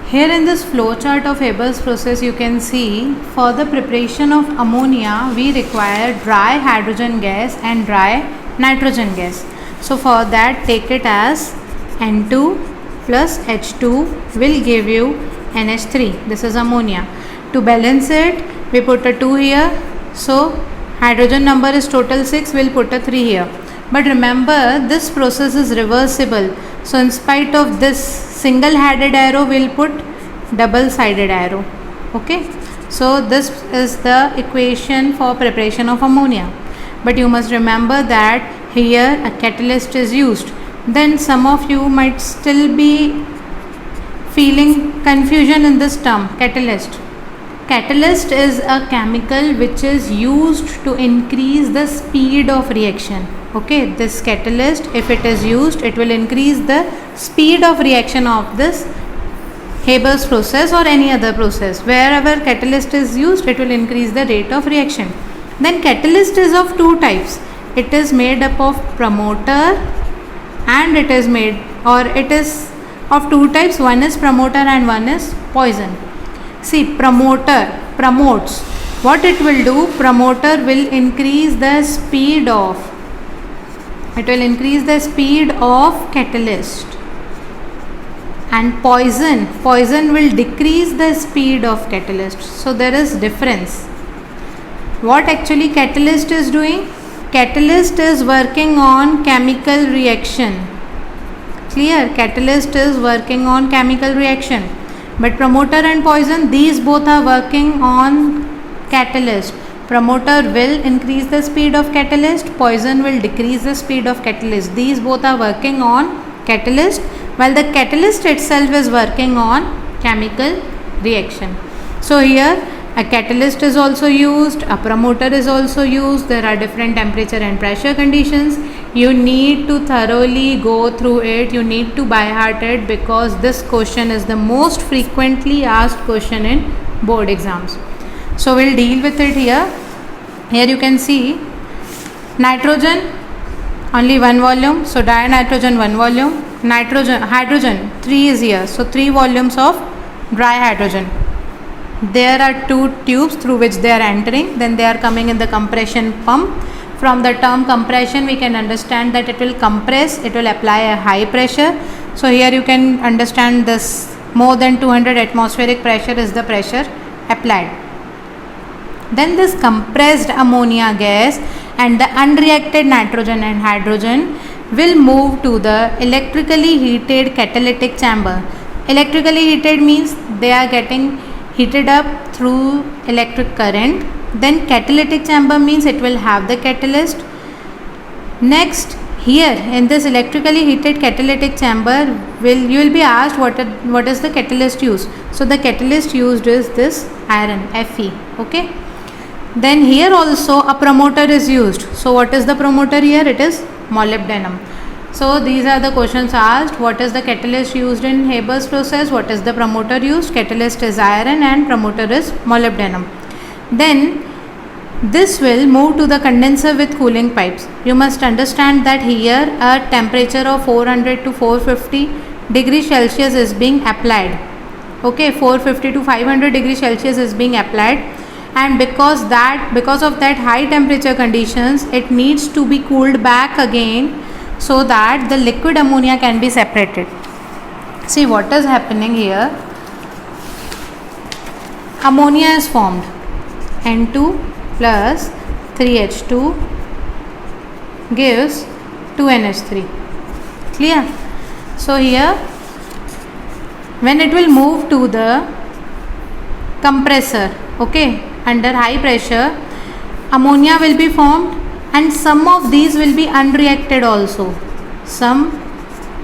Here in this flow chart of Haber's process, you can see for the preparation of ammonia we require dry hydrogen gas and dry nitrogen gas. So for that, take it as N2 plus H2 will give you NH3. This is ammonia. To balance it, we put a 2 here. So hydrogen number is total 6, we'll put a 3 here. But remember, this process is reversible. So in spite of this single headed arrow, we'll put double sided arrow. Okay. So this is the equation for preparation of ammonia. But you must remember that here a catalyst is used. Then some of you might still be feeling confusion in this term, catalyst. Catalyst is a chemical which is used to increase the speed of reaction. Okay, this catalyst, if it is used, it will increase the speed of reaction of this Haber's process or any other process. Wherever catalyst is used, it will increase the rate of reaction. Then catalyst is of two types. It is made up of promoter and it is of two types. One is promoter and one is poison. See, promoter promotes. What it will do? Promoter will increase the speed of catalyst, and poison will decrease the speed of catalyst. So there is difference. What actually catalyst is doing? Catalyst is working on chemical reaction. Clear? Catalyst is working on chemical reaction. But promoter and poison, these both are working on catalyst. Promoter will increase the speed of catalyst, poison will decrease the speed of catalyst. These both are working on catalyst, while the catalyst itself is working on chemical reaction. So here a catalyst is also used, a promoter is also used. There are different temperature and pressure conditions. You need to thoroughly go through it. You need to by heart it, because this question is the most frequently asked question in board exams. So we'll deal with it here. Here you can see nitrogen only one volume, so dinitrogen one volume. Hydrogen 3 is here, so 3 volumes of dry hydrogen. There are 2 tubes through which they are entering, then they are coming in the compression pump. From the term compression, we can understand that it will compress, it will apply a high pressure. So here you can understand this more than 200 atmospheric pressure is the pressure applied. Then this compressed ammonia gas and the unreacted nitrogen and hydrogen will move to the electrically heated catalytic chamber. Electrically heated means they are getting heated up through electric current. Then catalytic chamber means it will have the catalyst. Next, here in this electrically heated catalytic chamber, you will be asked what is the catalyst used. So the catalyst used is this iron, Fe. Okay. Then here also a promoter is used. So what is the promoter here? It is molybdenum. So these are the questions asked. What is the catalyst used in Haber's process? What is the promoter used? Catalyst is iron and promoter is molybdenum. Then this will move to the condenser with cooling pipes. You must understand that here a temperature of 400 to 450 degrees Celsius is being applied. Okay, 450 to 500 degrees Celsius is being applied. And because of that high temperature conditions, it needs to be cooled back again so that the liquid ammonia can be separated. See what is happening here. Ammonia is formed. N2 plus 3H2 gives 2NH3. Clear? So here when it will move to the compressor, okay, under high pressure, ammonia will be formed and some of these will be unreacted also. Some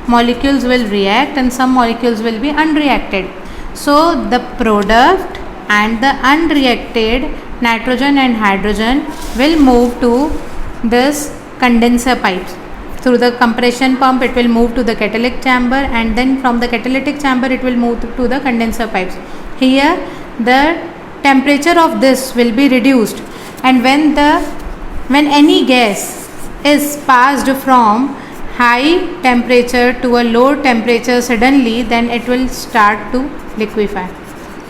molecules will react and some molecules will be unreacted. So the product and the unreacted nitrogen and hydrogen will move to this condenser pipes. Through the compression pump it will move to the catalytic chamber, and then from the catalytic chamber it will move to the condenser pipes. Here the temperature of this will be reduced, and when any gas is passed from high temperature to a low temperature suddenly, then it will start to liquefy.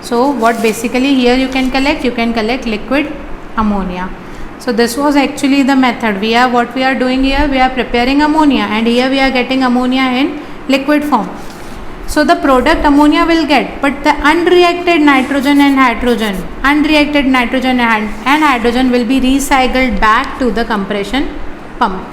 So what basically here you can collect liquid ammonia. So this was actually the method. What we are doing here, we are preparing ammonia, and here we are getting ammonia in liquid form. So the product ammonia will get, but the unreacted nitrogen and hydrogen will be recycled back to the compression pump.